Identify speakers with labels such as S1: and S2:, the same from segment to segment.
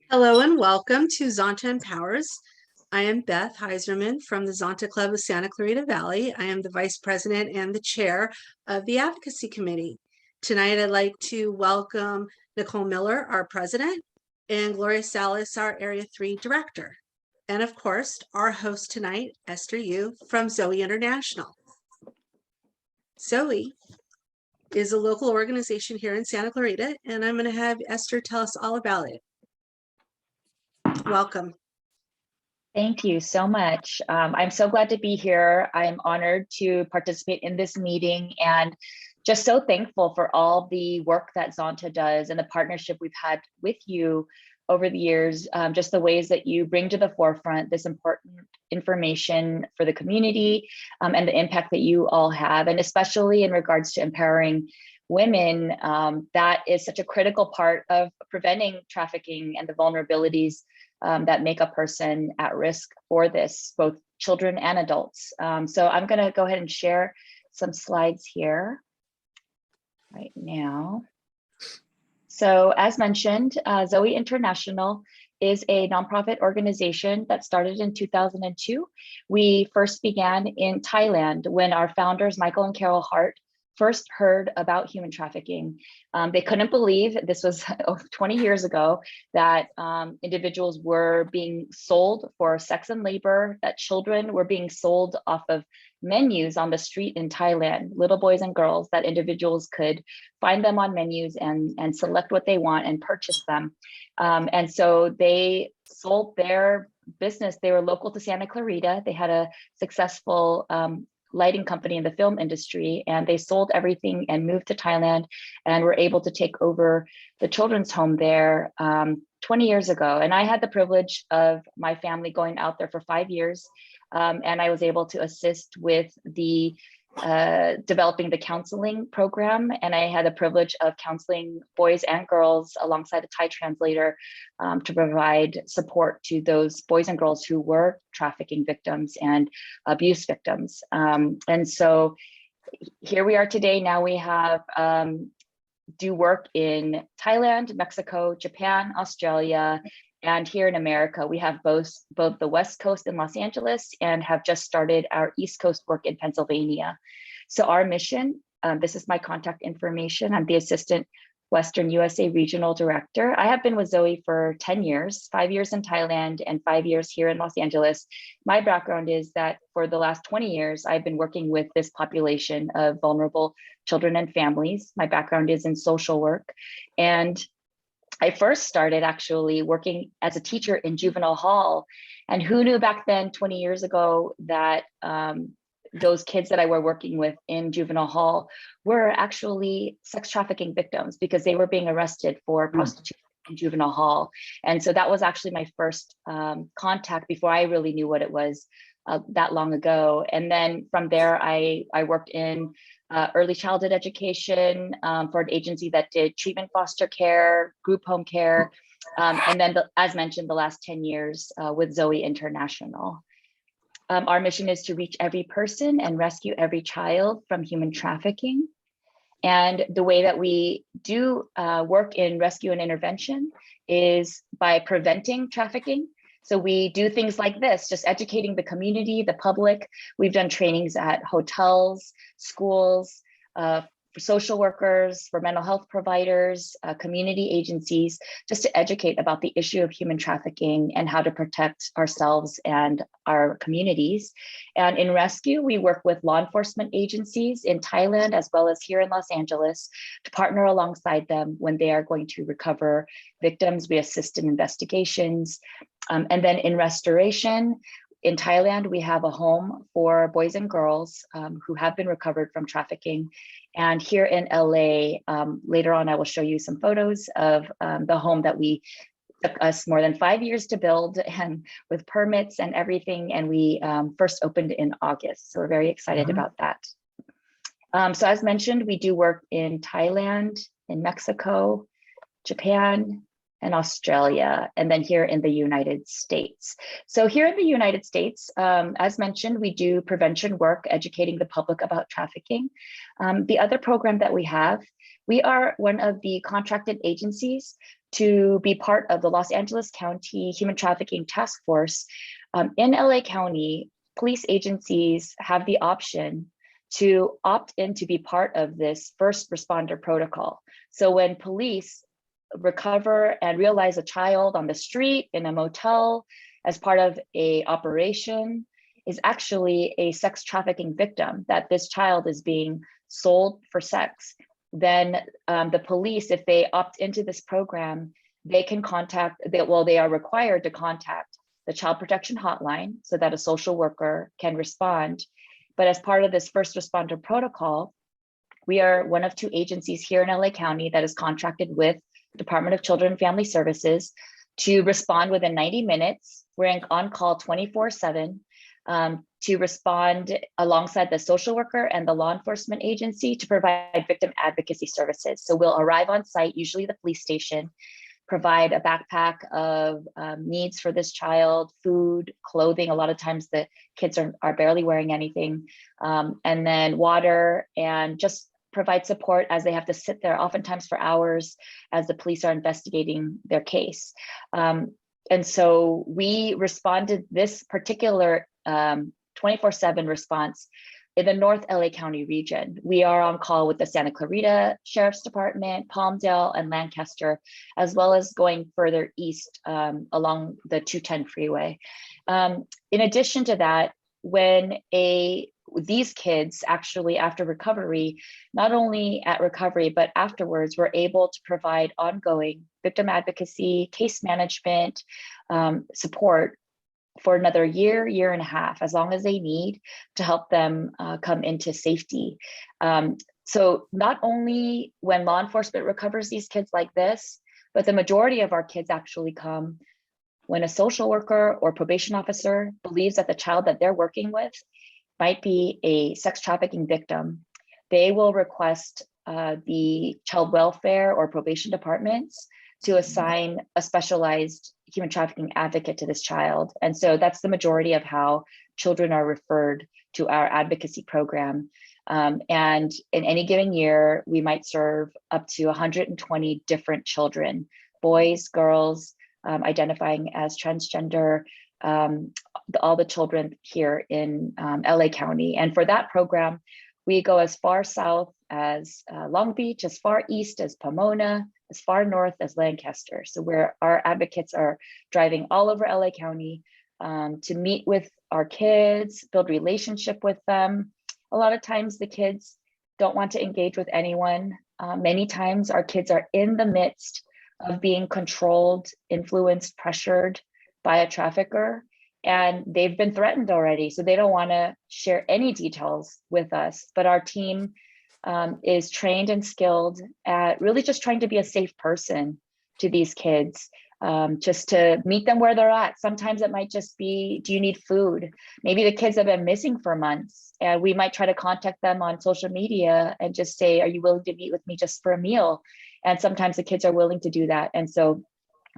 S1: Hello and welcome to Zonta Empowers. I am Beth Heiserman from the Zonta Club of Santa Clarita Valley. I am the Vice President and the Chair of the Advocacy Committee. Tonight, I'd like to welcome Nicole Miller, our President, and Gloria Salas, our Area 3 Director. And of course, our host tonight, Esther Yu from Zoe International. Zoe is a local organization here in Santa Clarita, and I'm going to have Esther tell us all about it. Welcome.
S2: Thank you so much. I'm so glad to be here. I'm honored to participate in this meeting and just so thankful for all the work that Zonta does and the partnership we've had with you over the years, just the ways that you bring to the forefront this important information for the community and the impact that you all have, and especially in regards to empowering women. That is such a critical part of preventing trafficking and the vulnerabilities that make a person at risk for this, both children and adults. So I'm going to go ahead and share some slides here right now. So as mentioned, Zoe International is a nonprofit organization that started in 2002. We first began in Thailand when our founders, Michael and Carol Hart, first heard about human trafficking. They couldn't believe, this was 20 years ago, that individuals were being sold for sex and labor, that children were being sold off of menus on the street in Thailand, little boys and girls, that individuals could find them on menus and select what they want and purchase them. And so they sold their business. They were local to Santa Clarita. They had a successful lighting company in the film industry, and they sold everything and moved to Thailand and were able to take over the children's home there 20 years ago. And I had the privilege of my family going out there for 5 years, and I was able to assist with the developing the counseling program. And I had the privilege of counseling boys and girls alongside a Thai translator to provide support to those boys and girls who were trafficking victims and abuse victims. And so here we are today. Now we have do work in Thailand, Mexico, Japan, Australia, and here in America. We have both the West Coast in Los Angeles and have just started our East Coast work in Pennsylvania. So our mission, this is my contact information. I'm the Assistant Western USA Regional Director. I have been with Zoe for 10 years, 5 years in Thailand and 5 years here in Los Angeles. My background is that for the last 20 years, I've been working with this population of vulnerable children and families. My background is in social work, and I first started actually working as a teacher in juvenile hall. And who knew back then, 20 years ago, that those kids that I were working with in juvenile hall were actually sex trafficking victims because they were being arrested for prostitution in juvenile hall. And so that was actually my first contact before I really knew what it was that long ago. And then from there, I worked in early childhood education for an agency that did treatment foster care, group home care, and then, as mentioned, the last 10 years with Zoe International. Our mission is to reach every person and rescue every child from human trafficking. And the way that we do work in rescue and intervention is by preventing trafficking. So we do things like this, just educating the community, the public. We've done trainings at hotels, schools, for social workers, for mental health providers, community agencies, just to educate about the issue of human trafficking and how to protect ourselves and our communities. And in rescue, we work with law enforcement agencies in Thailand as well as here in Los Angeles to partner alongside them when they are going to recover victims. We assist in investigations. And then in restoration, in Thailand, we have a home for boys and girls who have been recovered from trafficking. And here in LA, later on, I will show you some photos of the home that we took us more than 5 years to build, and with permits and everything. And we first opened in August. So we're very excited about that. So as mentioned, we do work in Thailand, in Mexico, Japan, and Australia, and then here in the United States. So here in the United States, as mentioned, we do prevention work, educating the public about trafficking. The other program that we are one of the contracted agencies to be part of the Los Angeles County Human Trafficking Task Force. In LA County, police agencies have the option to opt in to be part of this first responder protocol. So when police recover and realize a child on the street, in a motel, as part of a operation, is actually a sex trafficking victim, that this child is being sold for sex, then the police, if they opt into this program, they can they are required to contact the child protection hotline so that a social worker can respond. But as part of this first responder protocol, we are one of 2 agencies here in LA County that is contracted with Department of Children and Family Services to respond within 90 minutes. We're on call 24/7 to respond alongside the social worker and the law enforcement agency to provide victim advocacy services. So we'll arrive on site, usually the police station, provide a backpack of needs for this child, food, clothing. A lot of times the kids are barely wearing anything, and then water, and just provide support as they have to sit there oftentimes for hours as the police are investigating their case. And so we responded this particular 24/7 response in the North LA County region. We are on call with the Santa Clarita Sheriff's Department, Palmdale, and Lancaster, as well as going further east along the 210 freeway. In addition to that, when these kids actually, after recovery, not only at recovery, but afterwards, were able to provide ongoing victim advocacy, case management, support for another year and a half, as long as they need to help them come into safety. So not only when law enforcement recovers these kids like this, but the majority of our kids actually come when a social worker or probation officer believes that the child that they're working with might be a sex trafficking victim. They will request the child welfare or probation departments to assign a specialized human trafficking advocate to this child. And so that's the majority of how children are referred to our advocacy program. And in any given year, we might serve up to 120 different children, boys, girls, identifying as transgender, all the children here in LA County. And for that program, we go as far south as Long Beach, as far east as Pomona, as far north as Lancaster. So where our advocates are driving all over LA County to meet with our kids, build relationship with them. A lot of times the kids don't want to engage with anyone. Many times our kids are in the midst of being controlled, influenced, pressured by a trafficker, and they've been threatened already. So they don't want to share any details with us, but our team is trained and skilled at really just trying to be a safe person to these kids, just to meet them where they're at. Sometimes it might just be, do you need food? Maybe the kids have been missing for months, and we might try to contact them on social media and just say, are you willing to meet with me just for a meal? And sometimes the kids are willing to do that. And so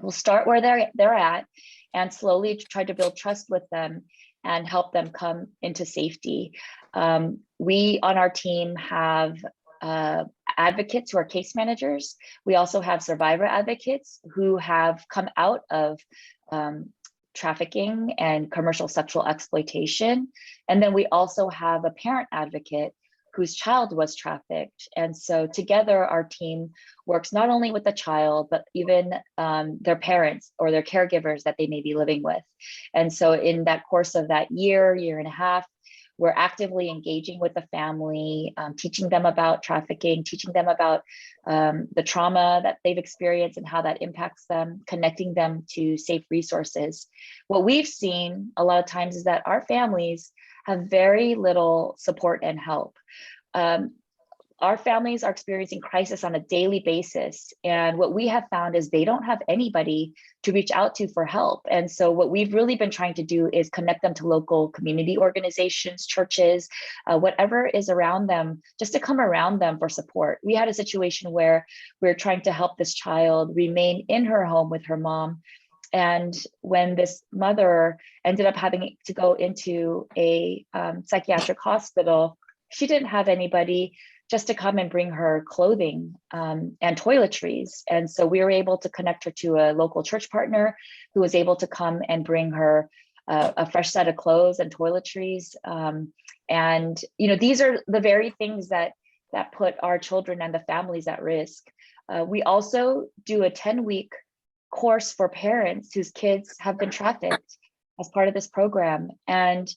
S2: we'll start where they're at and slowly try to build trust with them and help them come into safety. We on our team have advocates who are case managers. We also have survivor advocates who have come out of trafficking and commercial sexual exploitation. And then we also have a parent advocate whose child was trafficked. And so together our team works not only with the child, but even their parents or their caregivers that they may be living with. And so in that course of that year and a half, we're actively engaging with the family, teaching them about trafficking, teaching them about the trauma that they've experienced and how that impacts them, connecting them to safe resources. What we've seen a lot of times is that our families have very little support and help. our families are experiencing crisis on a daily basis. And what we have found is they don't have anybody to reach out to for help. And so what we've really been trying to do is connect them to local community organizations, churches, whatever is around them, just to come around them for support. We had a situation where we're trying to help this child remain in her home with her mom. And when this mother ended up having to go into a psychiatric hospital, she didn't have anybody just to come and bring her clothing and toiletries. And so we were able to connect her to a local church partner who was able to come and bring her a fresh set of clothes and toiletries. And these are the very things that put our children and the families at risk. We also do a 10-week course for parents whose kids have been trafficked as part of this program. And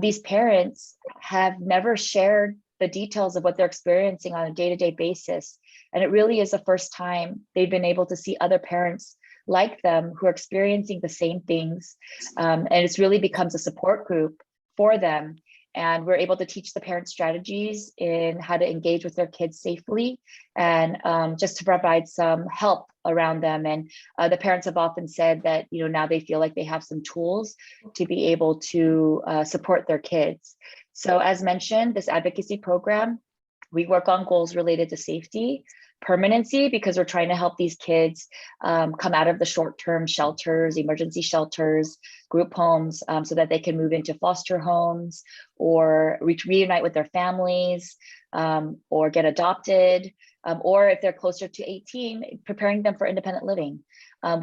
S2: these parents have never shared the details of what they're experiencing on a day-to-day basis. And it really is the first time they've been able to see other parents like them who are experiencing the same things. And it's really becomes a support group for them. And we're able to teach the parents strategies in how to engage with their kids safely and just to provide some help around them. And the parents have often said that, now they feel like they have some tools to be able to support their kids. So as mentioned, this advocacy program, we work on goals related to safety, permanency, because we're trying to help these kids come out of the short-term shelters, emergency shelters, group homes, so that they can move into foster homes or reunite with their families or get adopted, or if they're closer to 18, preparing them for independent living.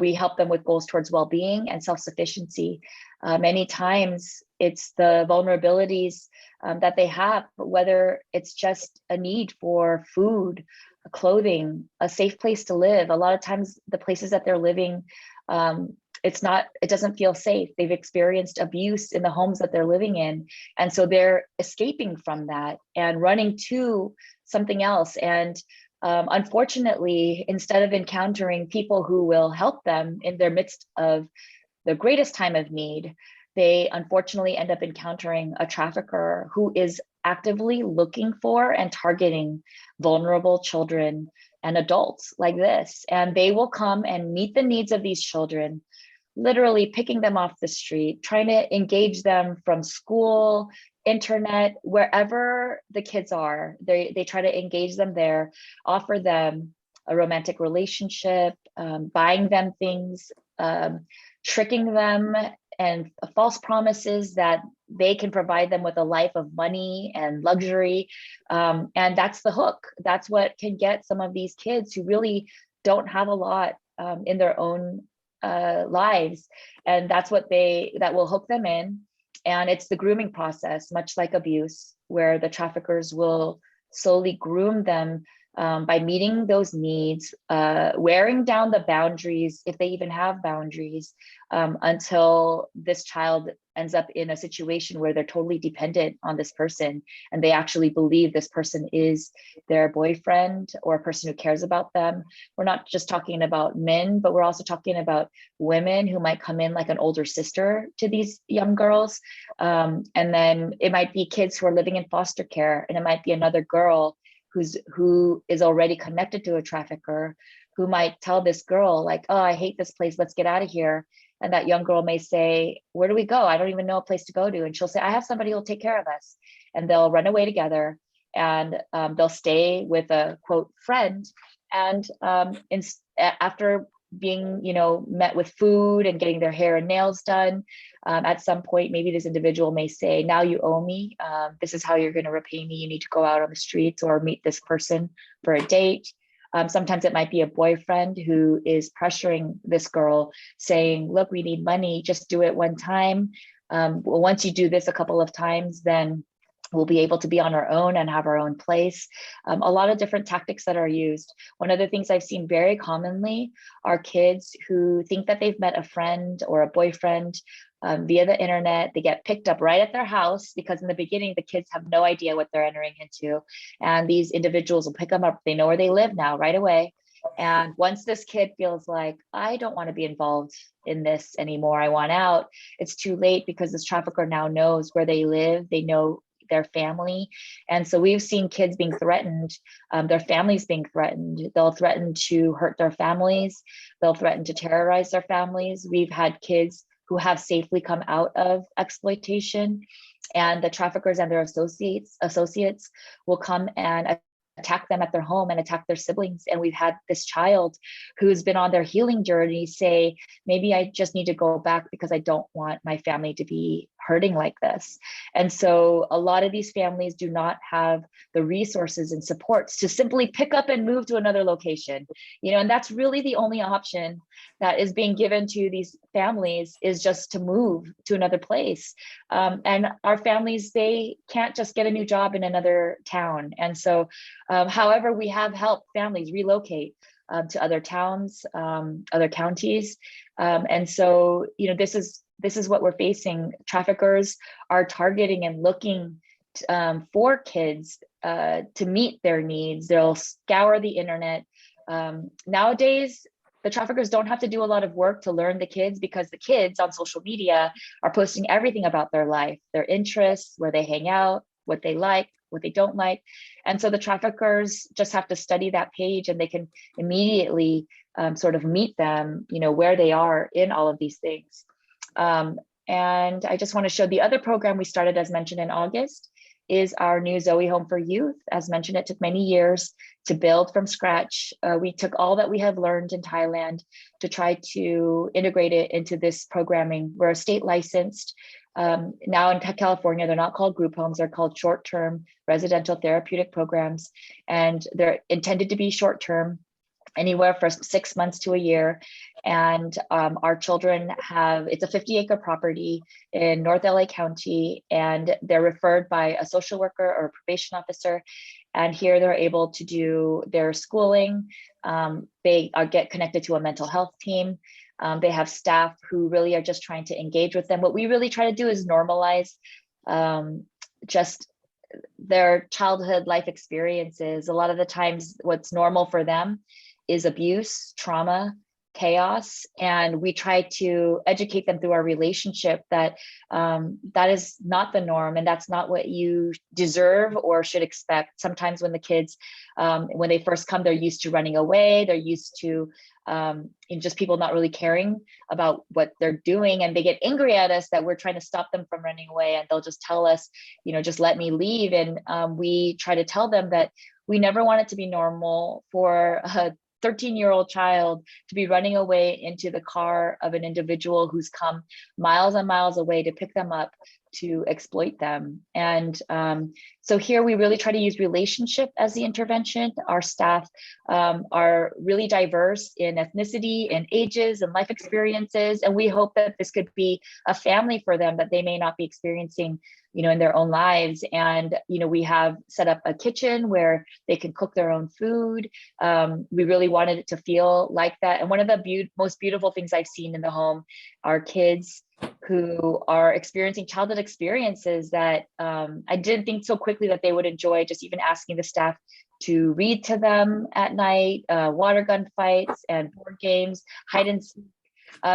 S2: We help them with goals towards well-being and self-sufficiency. Many times it's the vulnerabilities that they have, whether it's just a need for food, clothing, a safe place to live. A lot of times the places that they're living, it doesn't feel safe. They've experienced abuse in the homes that they're living in. And so they're escaping from that and running to something else. And unfortunately, instead of encountering people who will help them in their midst of the greatest time of need, they unfortunately end up encountering a trafficker who is actively looking for and targeting vulnerable children and adults like this. And they will come and meet the needs of these children, literally picking them off the street, trying to engage them from school, internet, wherever the kids are. They try to engage them there, offer them a romantic relationship, buying them things, tricking them and false promises that they can provide them with a life of money and luxury. And that's the hook. That's what can get some of these kids who really don't have a lot in their own lives. And that's that will hook them in. And it's the grooming process, much like abuse, where the traffickers will slowly groom them by meeting those needs, wearing down the boundaries, if they even have boundaries, until this child ends up in a situation where they're totally dependent on this person and they actually believe this person is their boyfriend or a person who cares about them. We're not just talking about men, but we're also talking about women who might come in like an older sister to these young girls. And then it might be kids who are living in foster care, and it might be another girl who is already connected to a trafficker, who might tell this girl like, oh, I hate this place, let's get out of here. And that young girl may say, where do we go? I don't even know a place to go to. And she'll say, I have somebody who'll take care of us. And they'll run away together, and they'll stay with a quote friend. And after being, met with food and getting their hair and nails done, at some point, maybe this individual may say, now you owe me. This is how you're going to repay me. You need to go out on the streets or meet this person for a date. Sometimes it might be a boyfriend who is pressuring this girl, saying, look, we need money, just do it one time. Well, once you do this a couple of times, then we'll be able to be on our own and have our own place. A lot of different tactics that are used. One of the things I've seen very commonly are kids who think that they've met a friend or a boyfriend via the internet. They get picked up right at their house, because in the beginning, the kids have no idea what they're entering into. And these individuals will pick them up. They know where they live now right away. And once this kid feels like, I don't want to be involved in this anymore, I want out, it's too late, because this trafficker now knows where they live. They know their family. And so we've seen kids being threatened, their families being threatened. They'll threaten to hurt their families. They'll threaten to terrorize their families. We've had kids who have safely come out of exploitation, and the traffickers and their associates will come and attack them at their home and attack their siblings. And we've had this child who's been on their healing journey say, maybe I just need to go back because I don't want my family to be hurting like this. And so a lot of these families do not have the resources and supports to simply pick up and move to another location, and that's really the only option that is being given to these families, is just to move to another place. And our families, they can't just get a new job in another town. And so, however, we have helped families relocate to other towns, other counties. And so, this is what we're facing. Traffickers are targeting and looking for kids to meet their needs. They'll scour the internet. Nowadays, the traffickers don't have to do a lot of work to learn the kids, because the kids on social media are posting everything about their life, their interests, where they hang out, what they like, what they don't like. And so the traffickers just have to study that page, and they can immediately sort of meet them, where they are in all of these things. And I just want to show the other program we started, as mentioned, in August, is our new Zoe Home for Youth. As mentioned, it took many years to build from scratch. We took all that we have learned in Thailand to try to integrate it into this programming. We're state licensed. Now in California, they're not called group homes, they're called short-term residential therapeutic programs. And they're intended to be short-term, anywhere from 6 months to a year. And our children it's a 50-acre property in North LA County, and they're referred by a social worker or a probation officer. And here they're able to do their schooling. They get connected to a mental health team. They have staff who really are just trying to engage with them. What we really try to do is normalize just their childhood life experiences. A lot of the times what's normal for them is abuse, trauma, chaos, and we try to educate them through our relationship that that is not the norm, and that's not what you deserve or should expect. Sometimes when the kids, when they first come, they're used to running away, they're used to just people not really caring about what they're doing, and they get angry at us that we're trying to stop them from running away, and they'll just tell us, just let me leave. And we try to tell them that we never want it to be normal for a 13-year-old child to be running away into the car of an individual who's come miles and miles away to pick them up to exploit them. And so here we really try to use relationship as the intervention. Our staff are really diverse in ethnicity and ages and life experiences. And we hope that this could be a family for them that they may not be experiencing in their own lives. And, we have set up a kitchen where they can cook their own food. We really wanted it to feel like that. And one of the most beautiful things I've seen in the home are kids who are experiencing childhood experiences that I didn't think so quickly that they would enjoy. Just even asking the staff to read to them at night, water gun fights and board games, hide and seek,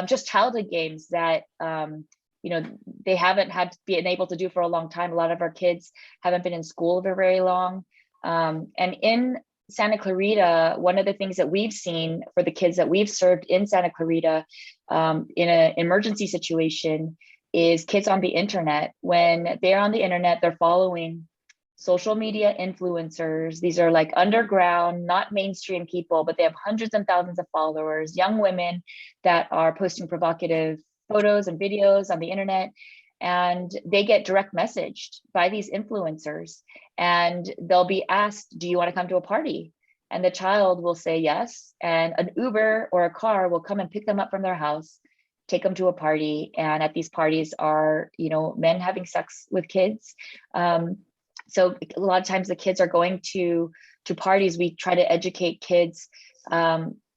S2: just childhood games that they haven't been able to do for a long time. A lot of our kids haven't been in school for very long. And in Santa Clarita, one of the things that we've seen for the kids that we've served in Santa Clarita in an emergency situation is kids on the internet. When they're on the internet, they're following social media influencers. These are like underground, not mainstream people, but they have hundreds and thousands of followers, young women that are posting provocative photos and videos on the internet, and they get direct messaged by these influencers, and they'll be asked, do you want to come to a party? And the child will say yes, and an Uber or a car will come and pick them up from their house, take them to a party. And at these parties are men having sex with kids. So a lot of times the kids are going to parties. We try to educate kids.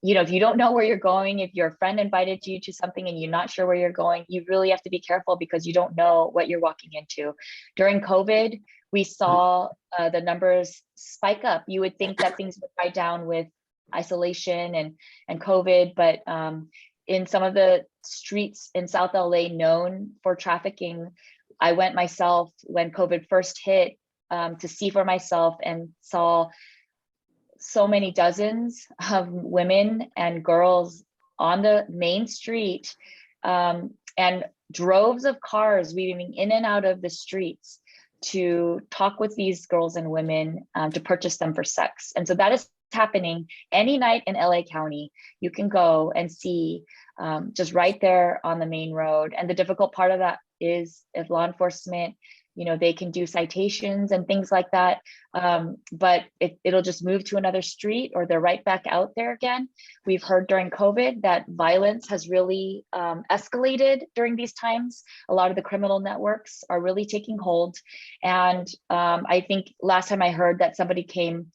S2: If you don't know where you're going, if your friend invited you to something and you're not sure where you're going, you really have to be careful because you don't know what you're walking into. During COVID, we saw the numbers spike up. You would think that things would die down with isolation and COVID, but in some of the streets in South LA known for trafficking, I went myself when COVID first hit to see for myself, and saw so many dozens of women and girls on the main street, and droves of cars weaving in and out of the streets to talk with these girls and women to purchase them for sex. And so that is happening any night in LA County. You can go and see just right there on the main road. And the difficult part of that is, if law enforcement, they can do citations and things like that, but it'll just move to another street, or they're right back out there again. We've heard during COVID that violence has really escalated during these times. A lot of the criminal networks are really taking hold. And I think last time I heard that somebody came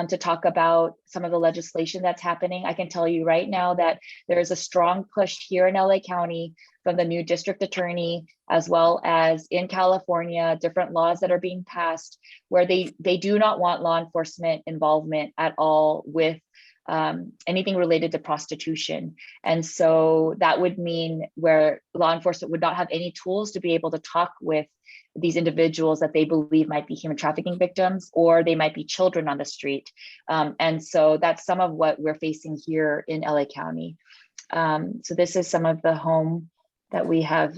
S2: to talk about some of the legislation that's happening. I can tell you right now that there is a strong push here in LA County from the new district attorney, as well as in California, different laws that are being passed where they do not want law enforcement involvement at all with anything related to prostitution. And so that would mean where law enforcement would not have any tools to be able to talk with these individuals that they believe might be human trafficking victims, or they might be children on the street. And so that's some of what we're facing here in LA County. So this is some of the home that we have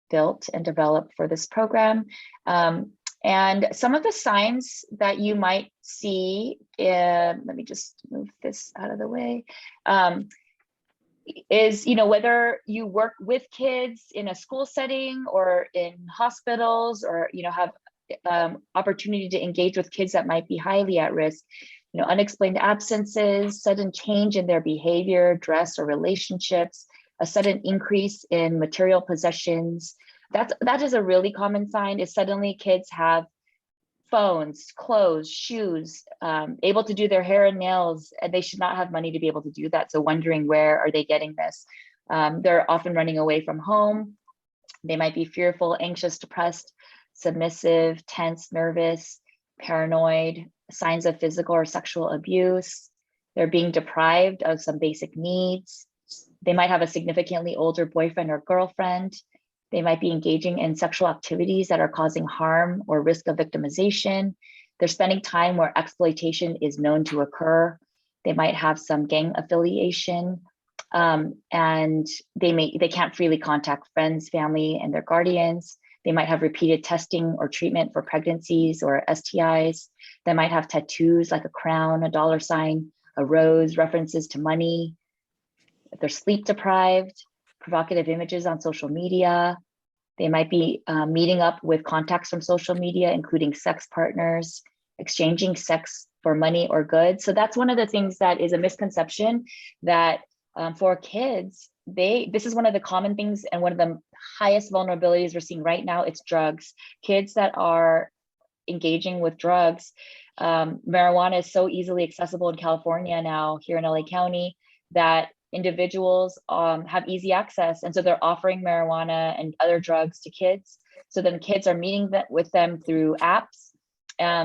S2: built and developed for this program. And some of the signs that you might see, let me just move this out of the way, is, whether you work with kids in a school setting or in hospitals, or, have opportunity to engage with kids that might be highly at risk, unexplained absences, sudden change in their behavior, dress, or relationships, a sudden increase in material possessions. That is a really common sign, is suddenly kids have phones, clothes, shoes, able to do their hair and nails, and they should not have money to be able to do that. So wondering, where are they getting this? They're often running away from home. They might be fearful, anxious, depressed, submissive, tense, nervous, paranoid, signs of physical or sexual abuse. They're being deprived of some basic needs. They might have a significantly older boyfriend or girlfriend. They might be engaging in sexual activities that are causing harm or risk of victimization. They're spending time where exploitation is known to occur. They might have some gang affiliation, and they can't freely contact friends, family, and their guardians. They might have repeated testing or treatment for pregnancies or STIs. They might have tattoos like a crown, a dollar sign, a rose, references to money. If they're sleep deprived, provocative images on social media. They might be meeting up with contacts from social media, including sex partners, exchanging sex for money or goods. So that's one of the things that is a misconception, that for kids, this is one of the common things, and one of the highest vulnerabilities we're seeing right now, it's drugs. Kids that are engaging with drugs. Marijuana is so easily accessible in California now, here in LA County, that individuals have easy access. And so they're offering marijuana and other drugs to kids. So then kids are meeting with them through apps.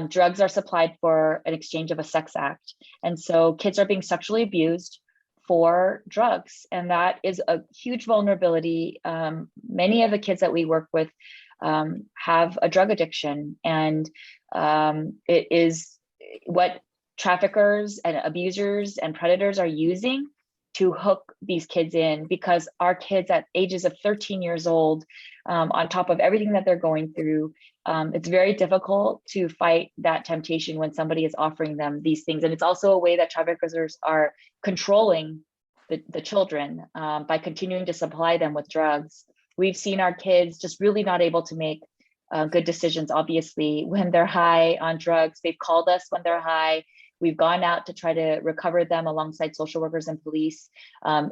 S2: Drugs are supplied for an exchange of a sex act. And so kids are being sexually abused for drugs. And that is a huge vulnerability. Many of the kids that we work with have a drug addiction. And it is what traffickers and abusers and predators are using to hook these kids in, because our kids at ages of 13 years old, on top of everything that they're going through, it's very difficult to fight that temptation when somebody is offering them these things. And it's also a way that traffickers are controlling the children by continuing to supply them with drugs. We've seen our kids just really not able to make good decisions, obviously, when they're high on drugs. They've called us when they're high. We've gone out to try to recover them alongside social workers and police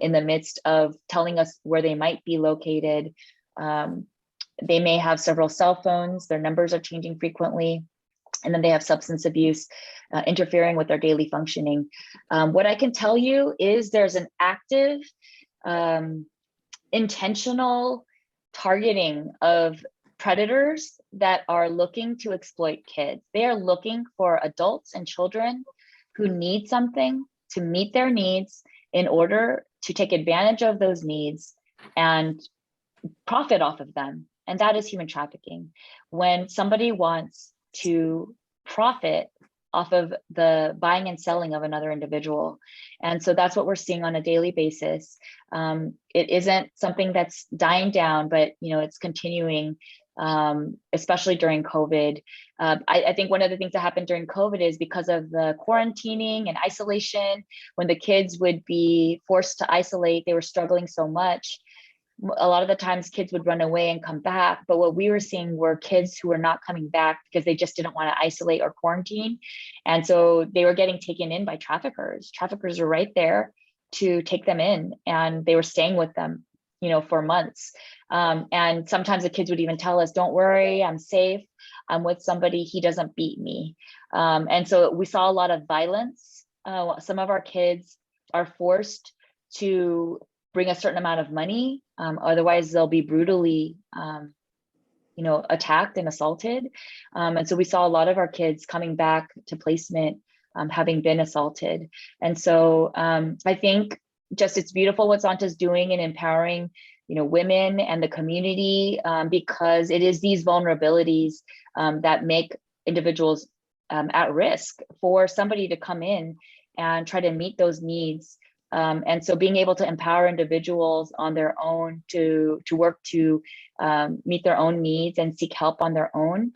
S2: in the midst of telling us where they might be located. They may have several cell phones. Their numbers are changing frequently. And then they have substance abuse interfering with their daily functioning. What I can tell you is there's an active, intentional targeting of predators that are looking to exploit kids. They are looking for adults and children who need something to meet their needs in order to take advantage of those needs and profit off of them. and that is human trafficking. When somebody wants to profit off of the buying and selling of another individual. And so that's what we're seeing on a daily basis. It isn't something that's dying down, but it's continuing, especially during COVID. I think one of the things that happened during COVID is because of the quarantining and isolation, when the kids would be forced to isolate, they were struggling so much. A lot of the times kids would run away and come back, but what we were seeing were kids who were not coming back because they just didn't want to isolate or quarantine. And so they were getting taken in by traffickers. Traffickers were right there to take them in, and they were staying with them, for months. And sometimes the kids would even tell us, don't worry, I'm safe. I'm with somebody, he doesn't beat me. And so we saw a lot of violence. Some of our kids are forced to bring a certain amount of money. Otherwise, they'll be brutally, attacked and assaulted. And so we saw a lot of our kids coming back to placement, having been assaulted. And so I think just it's beautiful what Zonta's doing in empowering, women and the community, because it is these vulnerabilities that make individuals at risk for somebody to come in and try to meet those needs. And so being able to empower individuals on their own to work to meet their own needs and seek help on their own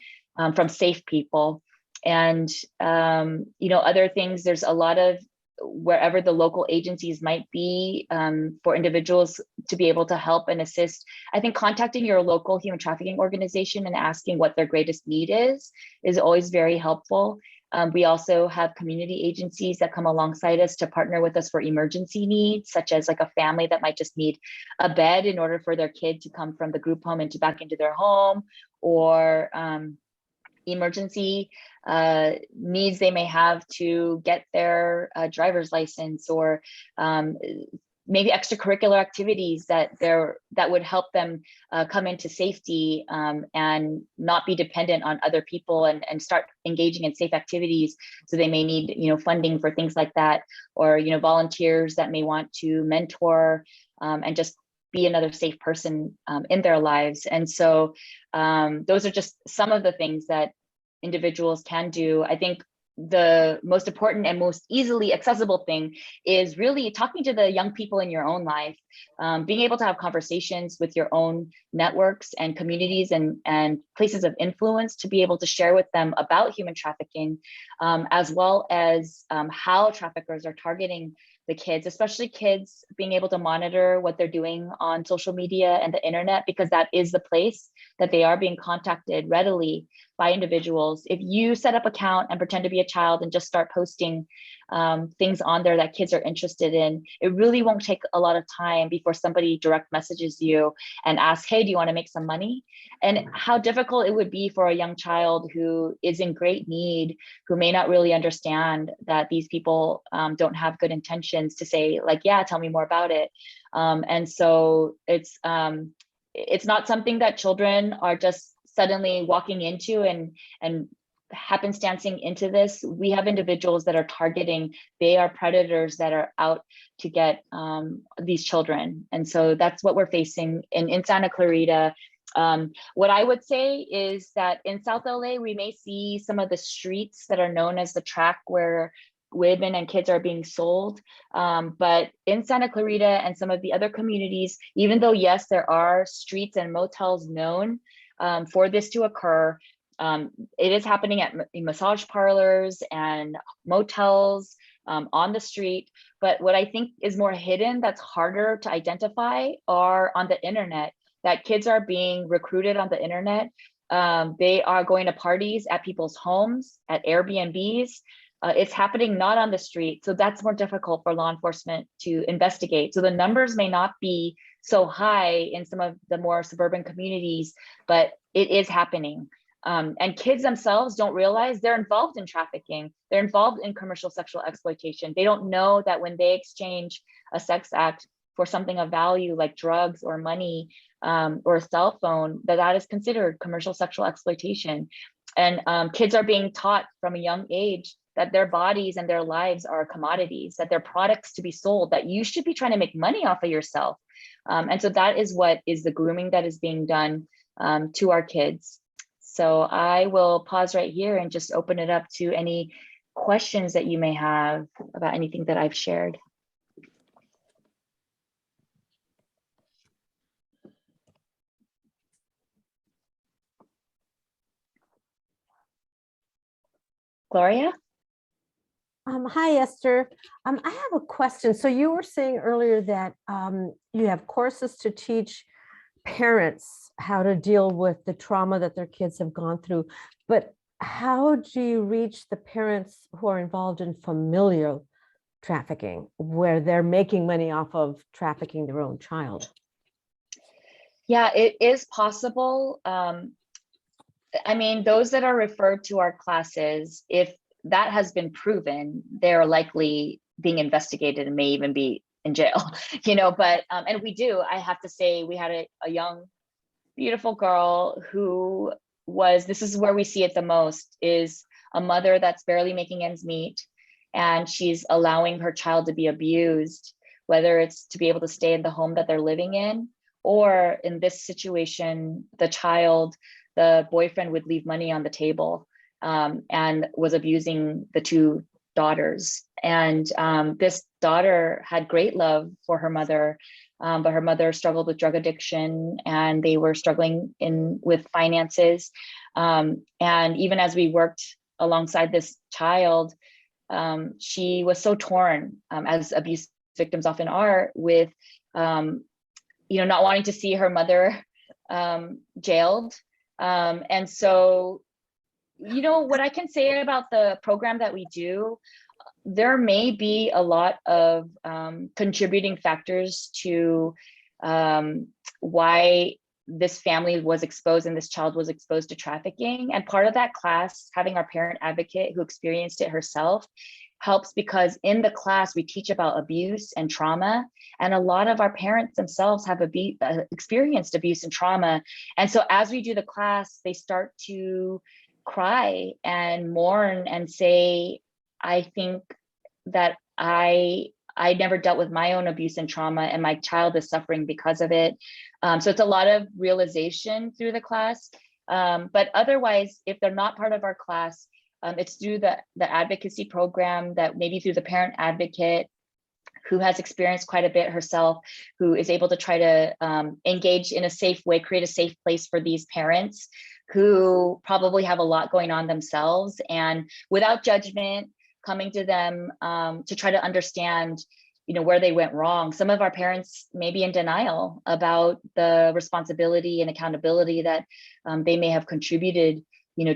S2: from safe people. And, other things, there's a lot of wherever the local agencies might be for individuals to be able to help and assist. I think contacting your local human trafficking organization and asking what their greatest need is always very helpful. We also have community agencies that come alongside us to partner with us for emergency needs, such as like a family that might just need a bed in order for their kid to come from the group home and back into their home, or emergency needs they may have to get their driver's license, or maybe extracurricular activities that would help them come into safety and not be dependent on other people, and start engaging in safe activities. So they may need funding for things like that, or volunteers that may want to mentor and just be another safe person in their lives. And so those are just some of the things that individuals can do. I think the most important and most easily accessible thing is really talking to the young people in your own life, being able to have conversations with your own networks and communities and places of influence to be able to share with them about human trafficking, as well as how traffickers are targeting the kids, especially kids, being able to monitor what they're doing on social media and the internet, because that is the place that they are being contacted readily by individuals. If you set up an account and pretend to be a child and just start posting things on there that kids are interested in, it really won't take a lot of time before somebody direct messages you and asks, hey, do you want to make some money? And how difficult it would be for a young child who is in great need, who may not really understand that these people don't have good intentions, to say like, yeah, tell me more about it. And so it's not something that children are just suddenly walking into and happenstancing into this. We have individuals that are targeting, they are predators that are out to get these children. And so that's what we're facing in Santa Clarita. What I would say is that in South LA, we may see some of the streets that are known as the track where women and kids are being sold. But in Santa Clarita and some of the other communities, even though, yes, there are streets and motels known for this to occur, it is happening at massage parlors and motels on the street. But what I think is more hidden, that's harder to identify, are on the internet, that kids are being recruited on the internet. They are going to parties at people's homes, at Airbnbs. It's happening not on the street. So that's more difficult for law enforcement to investigate. So the numbers may not be so high in some of the more suburban communities, but it is happening. And kids themselves don't realize they're involved in trafficking. They're involved in commercial sexual exploitation. They don't know that when they exchange a sex act for something of value like drugs or money or a cell phone, that is considered commercial sexual exploitation. And kids are being taught from a young age that their bodies and their lives are commodities, that they're products to be sold, that you should be trying to make money off of yourself. And so that is what is the grooming that is being done to our kids. So I will pause right here and just open it up to any questions that you may have about anything that I've shared. Gloria?
S3: Hi, Esther. I have a question. So you were saying earlier that you have courses to teach parents how to deal with the trauma that their kids have gone through, but how do you reach the parents who are involved in familial trafficking, where they're making money off of trafficking their own child?
S2: Yeah, it is possible. I mean, those that are referred to our classes, if that has been proven, they're likely being investigated and may even be in jail, but, and we do, I have to say, we had a young, beautiful girl who this is where we see it the most, is a mother that's barely making ends meet, and she's allowing her child to be abused, whether it's to be able to stay in the home that they're living in, or in this situation, the boyfriend would leave money on the table and was abusing the two daughters. And this daughter had great love for her mother, but her mother struggled with drug addiction, and they were struggling with finances. And even as we worked alongside this child, she was so torn, as abuse victims often are, with not wanting to see her mother jailed. And so, what I can say about the program that we do, there may be a lot of contributing factors to why this family was exposed and this child was exposed to trafficking. And part of that class, having our parent advocate who experienced it herself, helps, because in the class we teach about abuse and trauma, and a lot of our parents themselves have experienced abuse and trauma. And so as we do the class, they start to cry and mourn and say, I think that I never dealt with my own abuse and trauma, and my child is suffering because of it. So it's a lot of realization through the class. But otherwise, if they're not part of our class, it's through the advocacy program, that maybe through the parent advocate who has experienced quite a bit herself, who is able to try to engage in a safe way, create a safe place for these parents who probably have a lot going on themselves, and without judgment, coming to them to try to understand where they went wrong. Some of our parents may be in denial about the responsibility and accountability that they may have contributed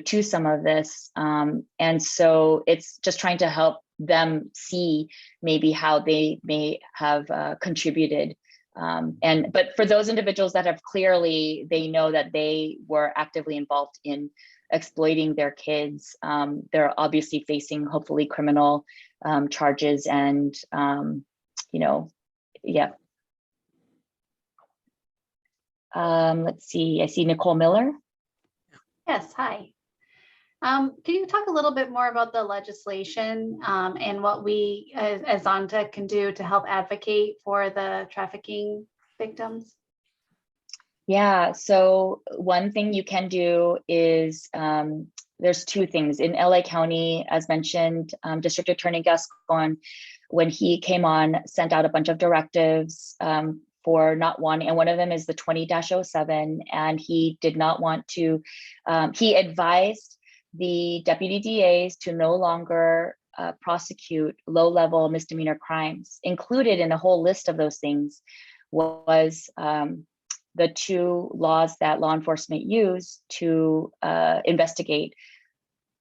S2: to some of this. And so it's just trying to help them see maybe how they may have contributed. But for those individuals that have clearly, they know that they were actively involved in exploiting their kids, they're obviously facing hopefully criminal charges, and yeah. Let's see, I see Nicole Miller.
S4: Yes, hi. Can you talk a little bit more about the legislation and what we as Zonta can do to help advocate for the trafficking victims?
S2: Yeah, so one thing you can do is, there's two things. In LA County, as mentioned, District Attorney Gascon, when he came on, sent out a bunch of directives for not one, and one of them is the 20-07, and he did not want to, he advised the deputy DAs to no longer prosecute low-level misdemeanor crimes. Included in the whole list of those things was the two laws that law enforcement use to investigate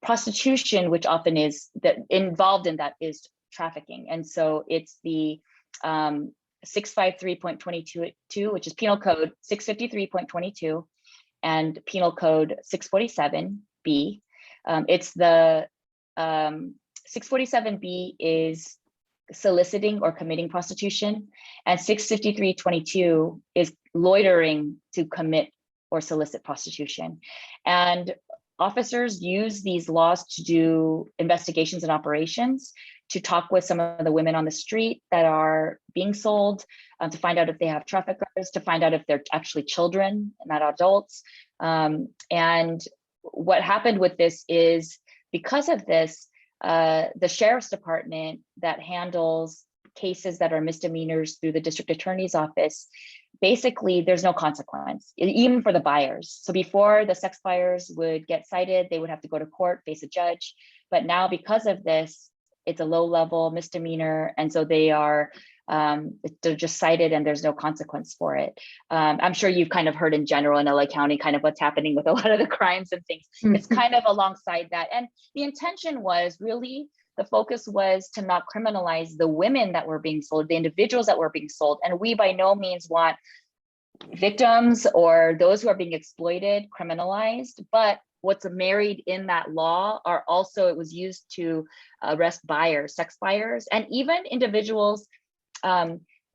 S2: prostitution, which often is involved in that is trafficking. And so it's the 653.22, which is Penal Code 653.22 and Penal Code 647B. It's the 647B is soliciting or committing prostitution, and 653.22 is loitering to commit or solicit prostitution. And officers use these laws to do investigations and operations to talk with some of the women on the street that are being sold, to find out if they have traffickers, to find out if they're actually children, not adults. And what happened with this is, because of this, the sheriff's department that handles cases that are misdemeanors through the district attorney's office, basically there's no consequence, even for the buyers. So before, the sex buyers would get cited, they would have to go to court, face a judge. But now, because of this, it's a low-level misdemeanor, and so they're just cited and there's no consequence for it. I'm sure you've kind of heard in general in LA County kind of what's happening with a lot of the crimes and things. It's kind of alongside that. And the intention was really, the focus was to not criminalize the women that were being sold, the individuals that were being sold. And we by no means want victims or those who are being exploited criminalized, but what's married in that law are also, it was used to arrest buyers, sex buyers, and even individuals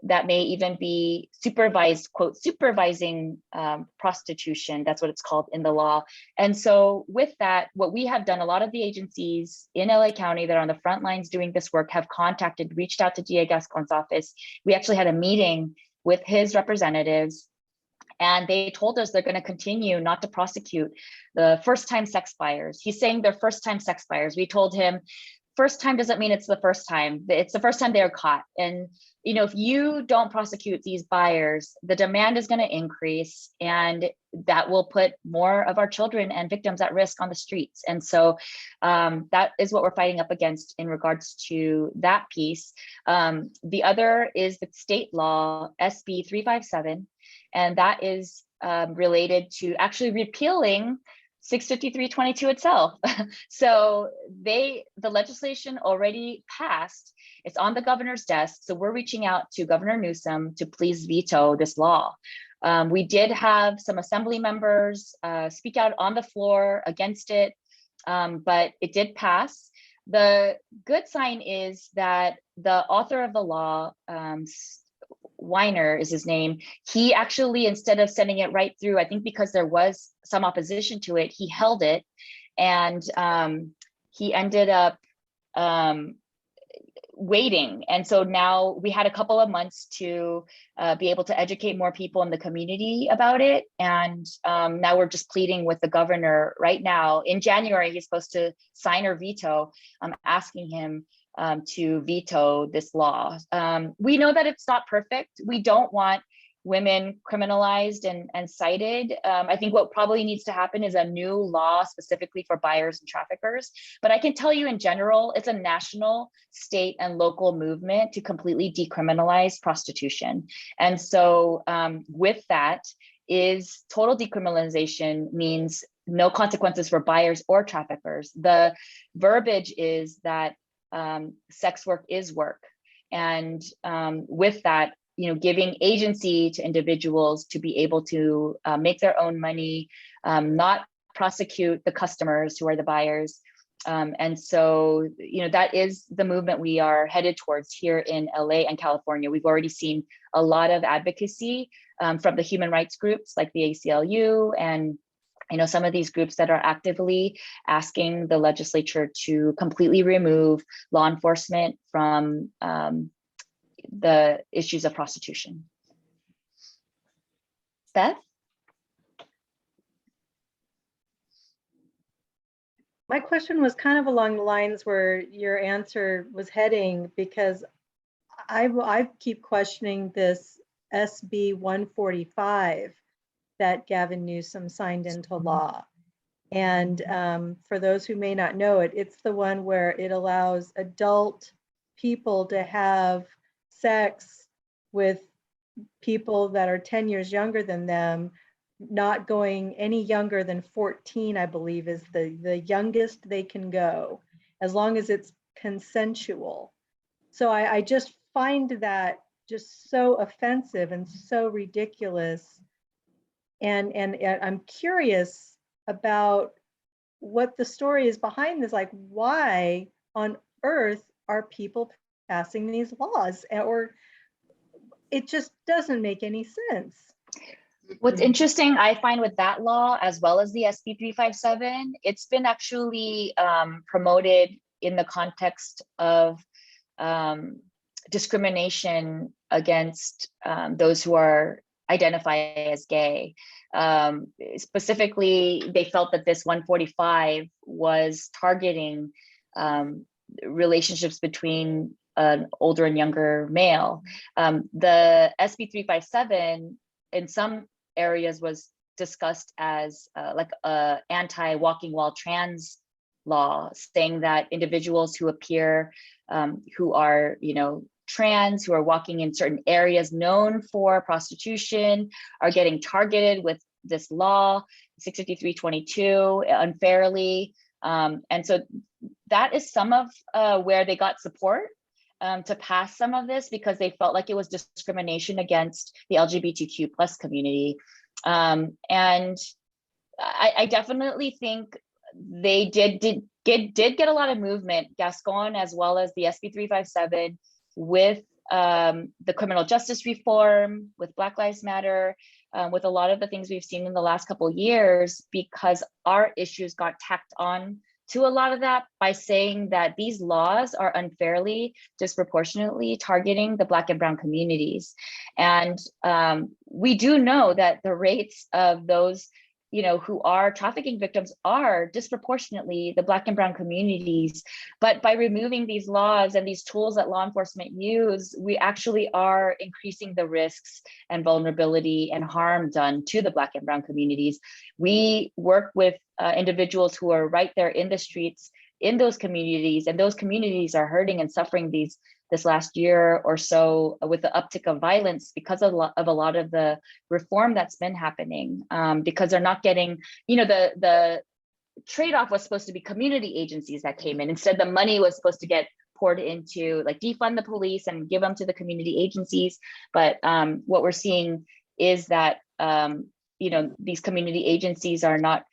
S2: that may even be supervised, quote, supervising prostitution. That's what it's called in the law. And so with that, what we have done, a lot of the agencies in LA County that are on the front lines doing this work have reached out to DA Gascon's office. We actually had a meeting with his representatives, and they told us they're going to continue not to prosecute the first-time sex buyers. He's saying they're first-time sex buyers. We told him, first time doesn't mean it's the first time. It's the first time they are caught. And if you don't prosecute these buyers, the demand is going to increase, and that will put more of our children and victims at risk on the streets. And so that is what we're fighting up against in regards to that piece. The other is the state law, SB357, and that is related to actually repealing 65322 itself. So the legislation already passed. It's on the governor's desk. So we're reaching out to Governor Newsom to please veto this law. We did have some assembly members speak out on the floor against it, but it did pass. The good sign is that the author of the law, Weiner is his name, he actually, instead of sending it right through, I think because there was some opposition to it, he held it, and he ended up waiting. And so now we had a couple of months to be able to educate more people in the community about it. And now we're just pleading with the governor right now. In January, he's supposed to sign or veto. I'm asking him to veto this law. We know that it's not perfect. We don't want women criminalized and cited. I think what probably needs to happen is a new law specifically for buyers and traffickers. But I can tell you in general, it's a national, state, and local movement to completely decriminalize prostitution. And so with that is total decriminalization means no consequences for buyers or traffickers. The verbiage is that sex work is work. And with that, giving agency to individuals to be able to make their own money, not prosecute the customers who are the buyers. And so, that is the movement we are headed towards here in LA and California. We've already seen a lot of advocacy from the human rights groups like the ACLU and some of these groups that are actively asking the legislature to completely remove law enforcement from the issues of prostitution. Beth?
S5: My question was kind of along the lines where your answer was heading, because I keep questioning this SB 145 that Gavin Newsom signed into law. And for those who may not know it, it's the one where it allows adult people to have sex with people that are 10 years younger than them, not going any younger than 14, I believe is the youngest they can go, as long as it's consensual. So I just find that just so offensive and so ridiculous. And I'm curious about what the story is behind this. Like, why on earth are people passing these laws? Or it just doesn't make any sense.
S2: What's interesting, I find with that law, as well as the SB 357, it's been actually promoted in the context of discrimination against those who are identify as gay. Specifically, they felt that this 145 was targeting relationships between an older and younger male. The SB357 in some areas was discussed as like a anti-walking while trans law, saying that individuals who appear who are, trans, who are walking in certain areas known for prostitution are getting targeted with this law, 65322, unfairly. And so that is some of where they got support to pass some of this, because they felt like it was discrimination against the LGBTQ plus community. And I definitely think they did get a lot of movement, Gascon, as well as the SB357, with the criminal justice reform, with Black Lives Matter, with a lot of the things we've seen in the last couple of years, because our issues got tacked on to a lot of that by saying that these laws are unfairly, disproportionately targeting the Black and Brown communities. And we do know that the rates of those who are trafficking victims are disproportionately the Black and Brown communities. But by removing these laws and these tools that law enforcement use, we actually are increasing the risks and vulnerability and harm done to the Black and Brown communities. We work with individuals who are right there in the streets in those communities, and those communities are hurting and suffering this last year or so with the uptick of violence because of a lot of the reform that's been happening, because they're not getting, the trade-off was supposed to be community agencies that came in. Instead, the money was supposed to get poured into like defund the police and give them to the community agencies. But what we're seeing is that, these community agencies are not,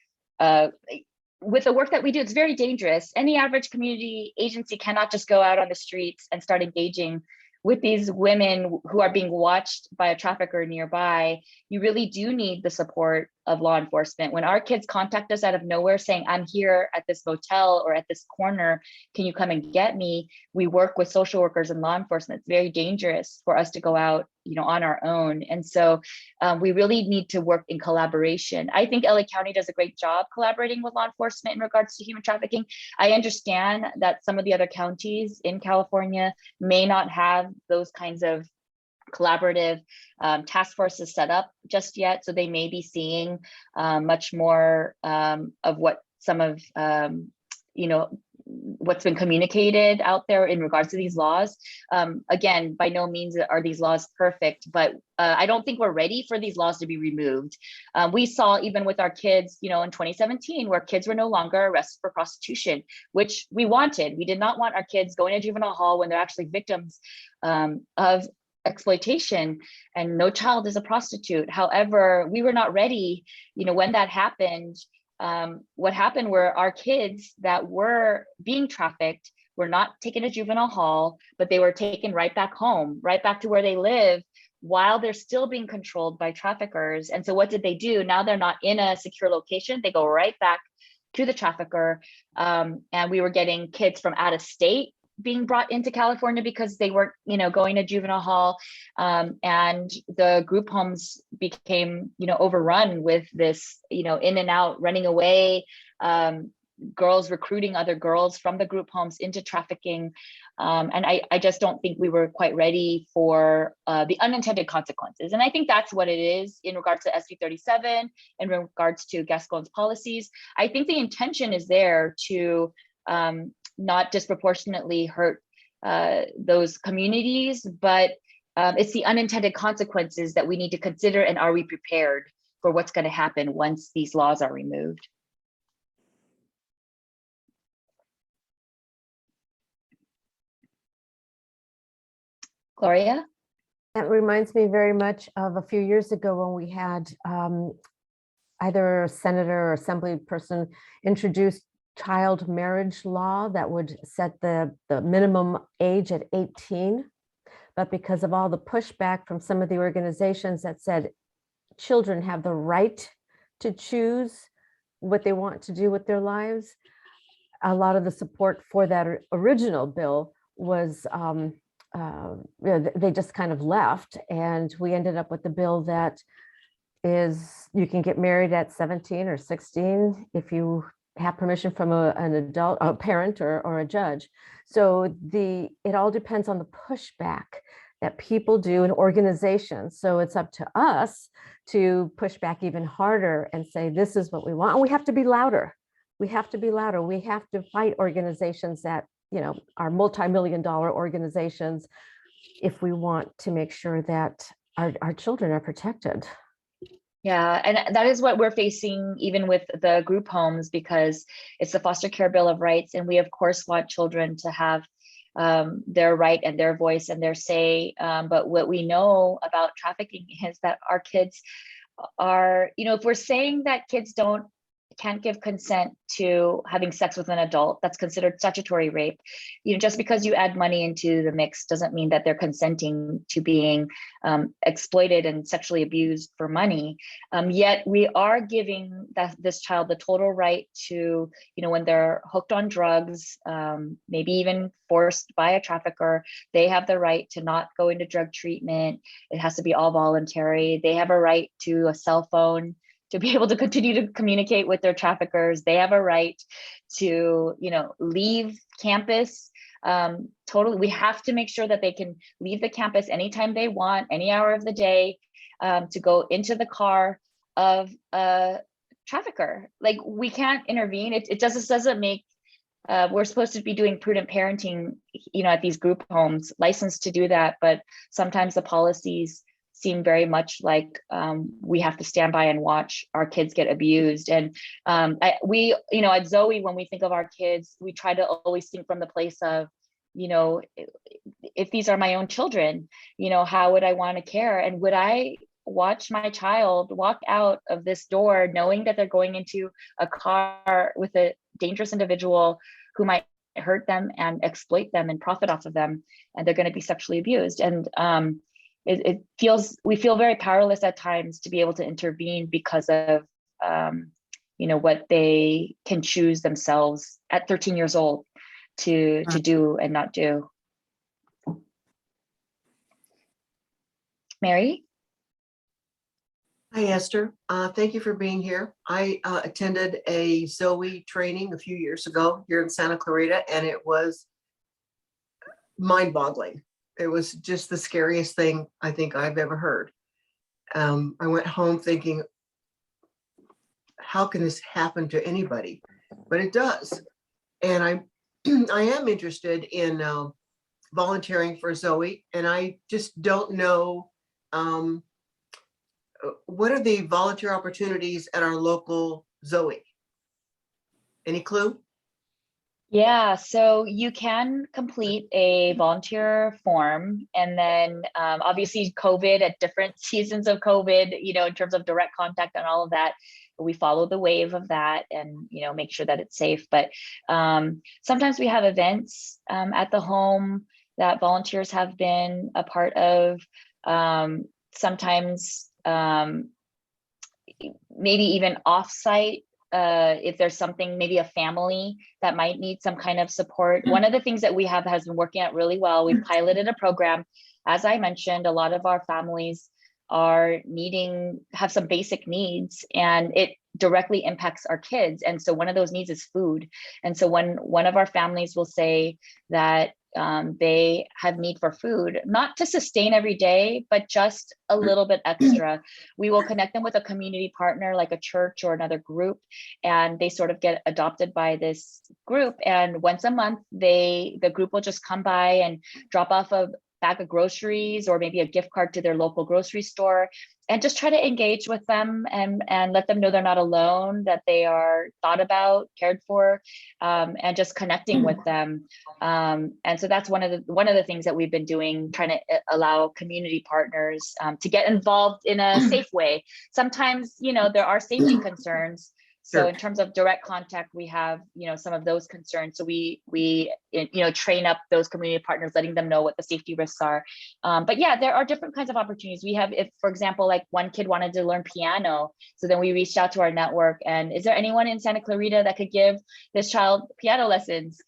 S2: with the work that we do, it's very dangerous. Any average community agency cannot just go out on the streets and start engaging with these women who are being watched by a trafficker nearby. You really do need the support of law enforcement. When our kids contact us out of nowhere saying, I'm here at this motel or at this corner, can you come and get me? We work with social workers and law enforcement. It's very dangerous for us to go out, on our own. And so we really need to work in collaboration. I think LA County does a great job collaborating with law enforcement in regards to human trafficking. I understand that some of the other counties in California may not have those kinds of collaborative task forces set up just yet. So they may be seeing much more of what some of, what's been communicated out there in regards to these laws. Again, by no means are these laws perfect, but I don't think we're ready for these laws to be removed. We saw even with our kids, in 2017, where kids were no longer arrested for prostitution, which we wanted. We did not want our kids going to juvenile hall when they're actually victims of exploitation, and no child is a prostitute. However, we were not ready, when that happened. What happened were our kids that were being trafficked were not taken to juvenile hall, but they were taken right back home, right back to where they live, while they're still being controlled by traffickers. And so what did they do? Now they're not in a secure location. They go right back to the trafficker. And we were getting kids from out of state being brought into California because they weren't, going to juvenile hall. And the group homes became, overrun with this, in and out, running away, girls recruiting other girls from the group homes into trafficking. And I just don't think we were quite ready for the unintended consequences. And I think that's what it is in regards to SB37, in regards to Gascon's policies. I think the intention is there to not disproportionately hurt those communities, but it's the unintended consequences that we need to consider, and are we prepared for what's going to happen once these laws are removed? Gloria?
S3: That reminds me very much of a few years ago when we had either a senator or assembly person introduced child marriage law that would set the minimum age at 18. But because of all the pushback from some of the organizations that said children have the right to choose what they want to do with their lives, a lot of the support for that original bill was, they just kind of left, and we ended up with the bill that is you can get married at 17 or 16 if you have permission from an adult, a parent or a judge. So it all depends on the pushback that people do in organizations. So it's up to us to push back even harder and say, this is what we want. And we have to be louder. We have to be louder. We have to fight organizations that, are multi-million-dollar organizations if we want to make sure that our children are protected.
S2: Yeah, and that is what we're facing even with the group homes, because it's the Foster Care Bill of Rights. And we, of course, want children to have their right and their voice and their say. But what we know about trafficking is that our kids are, if we're saying that kids can't give consent to having sex with an adult, that's considered statutory rape. Just because you add money into the mix doesn't mean that they're consenting to being exploited and sexually abused for money. Yet we are giving this child the total right to, when they're hooked on drugs, maybe even forced by a trafficker, they have the right to not go into drug treatment. It has to be all voluntary. They have a right to a cell phone to be able to continue to communicate with their traffickers. They have a right to, leave campus. Totally, we have to make sure that they can leave the campus anytime they want, any hour of the day, to go into the car of a trafficker. Like, we can't intervene. It doesn't make, we're supposed to be doing prudent parenting, at these group homes, licensed to do that. But sometimes the policies seem very much like we have to stand by and watch our kids get abused. And we, at Zoe, when we think of our kids, we try to always think from the place of, if these are my own children, how would I want to care? And would I watch my child walk out of this door knowing that they're going into a car with a dangerous individual who might hurt them and exploit them and profit off of them, and they're going to be sexually abused? And we feel very powerless at times to be able to intervene because of what they can choose themselves at 13 years old to do and not do. Mary?
S6: Hi, Esther. Thank you for being here. I attended a Zoe training a few years ago here in Santa Clarita, and it was mind-boggling. It was just the scariest thing I think I've ever heard. I went home thinking, how can this happen to anybody? But it does. And I am interested in volunteering for Zoe, and I just don't know what are the volunteer opportunities at our local Zoe? Any clue?
S2: Yeah, so you can complete a volunteer form, and then obviously COVID, at different seasons of COVID, in terms of direct contact and all of that, we follow the wave of that and, make sure that it's safe. But sometimes we have events at the home that volunteers have been a part of. Sometimes maybe even offsite. If there's something, maybe a family that might need some kind of support. One of the things that we has been working out really well, we've piloted a program. As I mentioned, a lot of our families have some basic needs, and it directly impacts our kids. And so one of those needs is food. And so when one of our families will say that they have need for food, not to sustain every day, but just a little bit extra, we will connect them with a community partner like a church or another group, and they sort of get adopted by this group. And once a month, the group will just come by and drop off a bag of groceries or maybe a gift card to their local grocery store, and just try to engage with them and let them know they're not alone, that they are thought about, cared for, and just connecting with them. And so that's one of the things that we've been doing, trying to allow community partners to get involved in a safe way. Sometimes, there are safety concerns. So in terms of direct contact, we have, some of those concerns. So we train up those community partners, letting them know what the safety risks are. But yeah, there are different kinds of opportunities. We have, if, for example, like one kid wanted to learn piano. So then we reached out to our network, and is there anyone in Santa Clarita that could give this child piano lessons?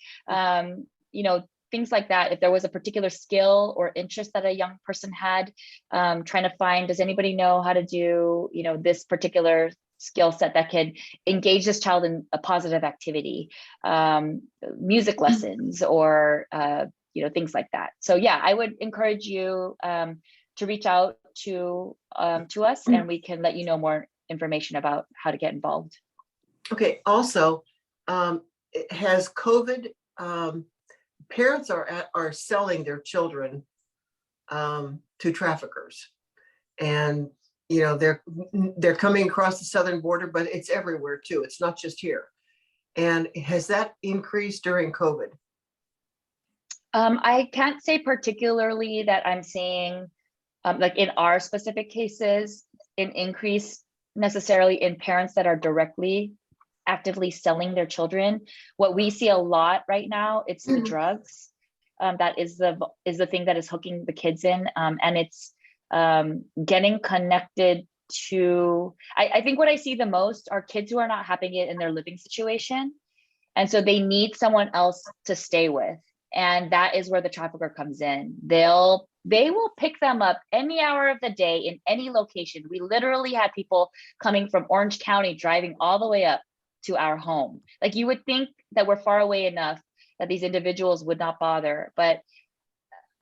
S2: things like that. If there was a particular skill or interest that a young person had, trying to find, does anybody know how to do, this particular skill set that could engage this child in a positive activity, music lessons, or things like that. So yeah, I would encourage you to reach out to us, and we can let you know more information about how to get involved.
S6: Okay, also, has COVID, parents are selling their children to traffickers, and they're coming across the southern border, but it's everywhere too. It's not just here. And has that increased during COVID?
S2: I can't say particularly that I'm seeing, like in our specific cases, an increase necessarily in parents that are directly actively selling their children. What we see a lot right now, it's the drugs. That is the thing that is hooking the kids in, and it's getting connected to, I think what I see the most are kids who are not having it in their living situation, and so they need someone else to stay with, and that is where the trafficker comes in. They will pick them up any hour of the day in any location. We literally had people coming from Orange County driving all the way up to our home. Like, you would think that we're far away enough that these individuals would not bother, but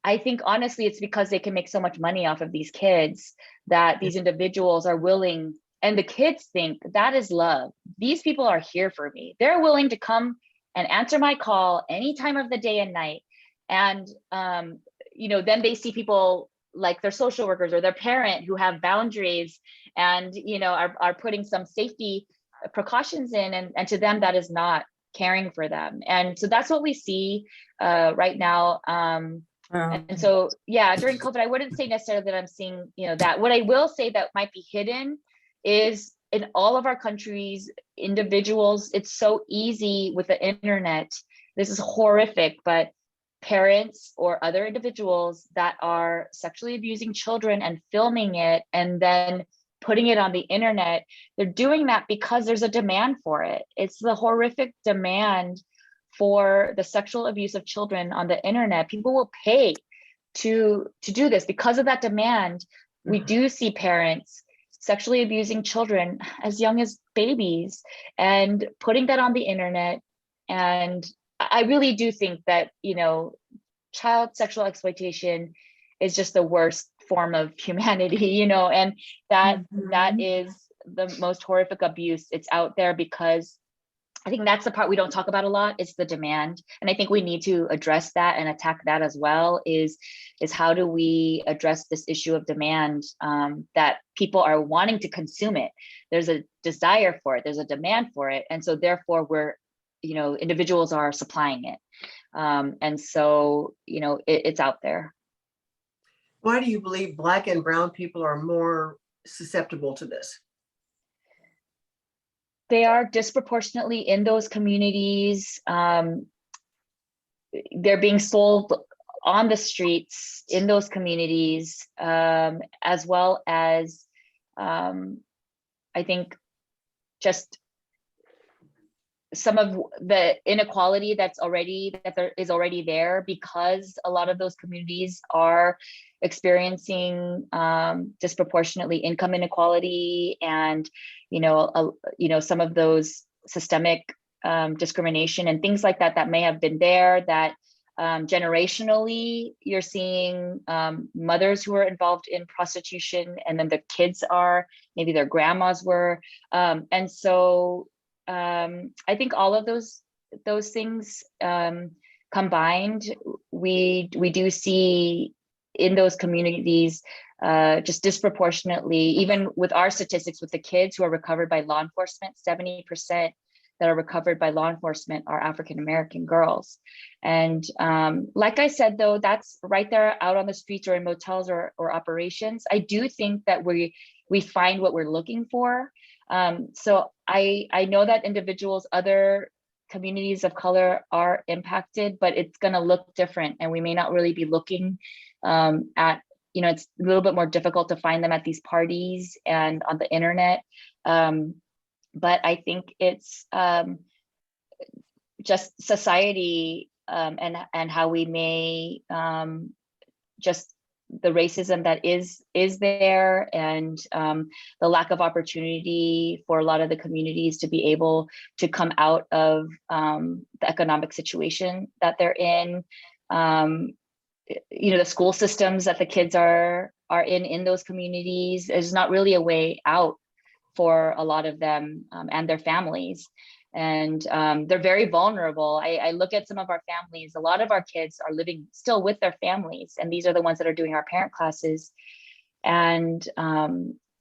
S2: I think honestly it's because they can make so much money off of these kids that these individuals are willing, and the kids think that is love. These people are here for me. They're willing to come and answer my call any time of the day and night. And then they see people like their social workers or their parent who have boundaries and are putting some safety precautions in, and to them that is not caring for them. And so that's what we see right now. And so yeah, during COVID, I wouldn't say necessarily that I'm seeing that. What I will say that might be hidden is in all of our countries, individuals, it's so easy with the internet. This is horrific, but parents or other individuals that are sexually abusing children and filming it and then putting it on the internet, they're doing that because there's a demand for it. It's the horrific demand for the sexual abuse of children on the internet. People will pay to do this because of that demand. We do see parents sexually abusing children as young as babies and putting that on the internet. And I really do think that, child sexual exploitation is just the worst form of humanity, and that is the most horrific abuse. It's out there because I think that's the part we don't talk about a lot. It's the demand. And I think we need to address that and attack that as well, is how do we address this issue of demand, that people are wanting to consume it. There's a desire for it. There's a demand for it. And so therefore we're, individuals are supplying it. And so, it's out there.
S6: Why do you believe Black and brown people are more susceptible to this?
S2: They are disproportionately in those communities. They're being sold on the streets in those communities, as well as, I think, just some of the inequality that is already there, because a lot of those communities are experiencing disproportionately income inequality and some of those systemic discrimination and things like that may have been there, that generationally you're seeing mothers who are involved in prostitution, and then the kids are, maybe their grandmas were, and so I think all of those things combined, we do see in those communities just disproportionately, even with our statistics with the kids who are recovered by law enforcement, 70% that are recovered by law enforcement are African-American girls. And like I said, though, that's right there out on the streets or in motels or operations. I do think that we find what we're looking for. So I know that individuals, other communities of color are impacted, but it's going to look different, and we may not really be looking at, it's a little bit more difficult to find them at these parties and on the internet. But I think it's just society and how we may just the racism that is there, and the lack of opportunity for a lot of the communities to be able to come out of the economic situation that they're in. The school systems that the kids are in those communities, is not really a way out for a lot of them and their families. And they're very vulnerable. I look at some of our families, a lot of our kids are living still with their families, and these are the ones that are doing our parent classes. And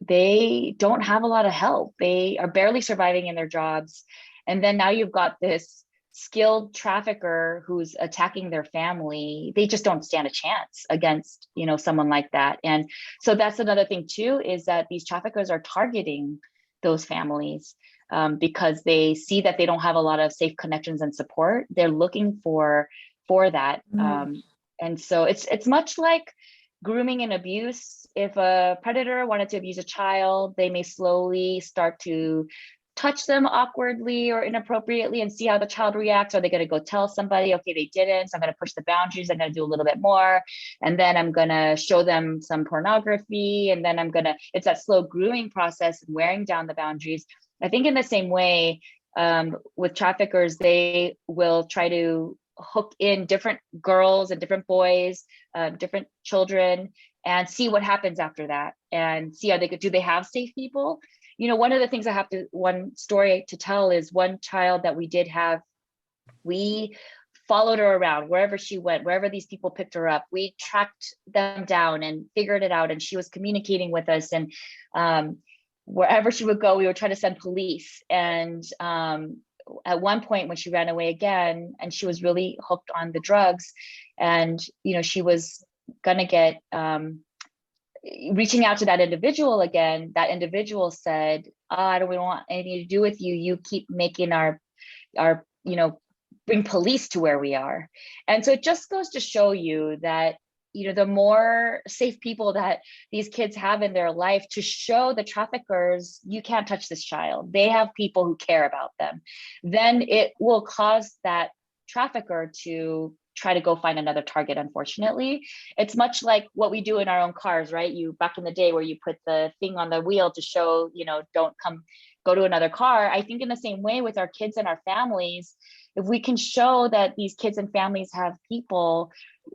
S2: they don't have a lot of help. They are barely surviving in their jobs. And then now you've got this skilled trafficker who's attacking their family. They just don't stand a chance against, someone like that. And so that's another thing too, is that these traffickers are targeting those families because they see that they don't have a lot of safe connections and support. They're looking for that. And so it's much like grooming and abuse. If a predator wanted to abuse a child, they may slowly start to touch them awkwardly or inappropriately and see how the child reacts. Are they going to go tell somebody, okay, they didn't, so I'm going to push the boundaries, I'm going to do a little bit more, and then I'm going to show them some pornography, and then it's that slow grooming process and wearing down the boundaries. I think in the same way, with traffickers, they will try to hook in different girls and different boys, different children, and see what happens after that, and see how do they have safe people. One of the things one story to tell is one child that we did have, we followed her around wherever she went, wherever these people picked her up. We tracked them down and figured it out. And she was communicating with us, and wherever she would go, we would try to send police. And at one point when she ran away again, and she was really hooked on the drugs, and, she was gonna get, reaching out to that individual again, that individual said, I don't want anything to do with you. You keep making our, bring police to where we are. And so it just goes to show you that, the more safe people that these kids have in their life, to show the traffickers, you can't touch this child. They have people who care about them. Then it will cause that trafficker to try to go find another target. Unfortunately, it's much like what we do in our own cars, right? Back in the day where you put the thing on the wheel to show, don't go to another car. I think in the same way with our kids and our families, if we can show that these kids and families have people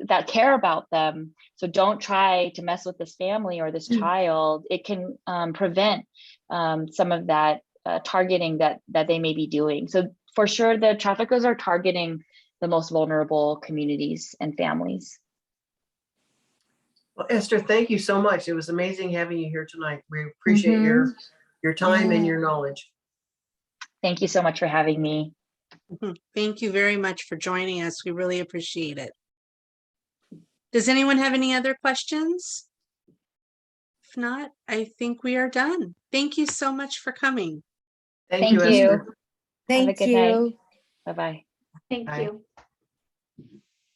S2: that care about them, so don't try to mess with this family or this child, it can prevent some of that targeting that they may be doing. So for sure, the traffickers are targeting the most vulnerable communities and families.
S6: Well, Esther, thank you so much. It was amazing having you here tonight. We appreciate your time and your knowledge.
S2: Thank you so much for having me.
S1: Thank you very much for joining us. We really appreciate it. Does anyone have any other questions? If not, I think we are done. Thank you so much for coming.
S6: Thank you, Esther.
S2: Have a good night. Bye-bye.
S4: Thank
S6: Bye.
S4: you.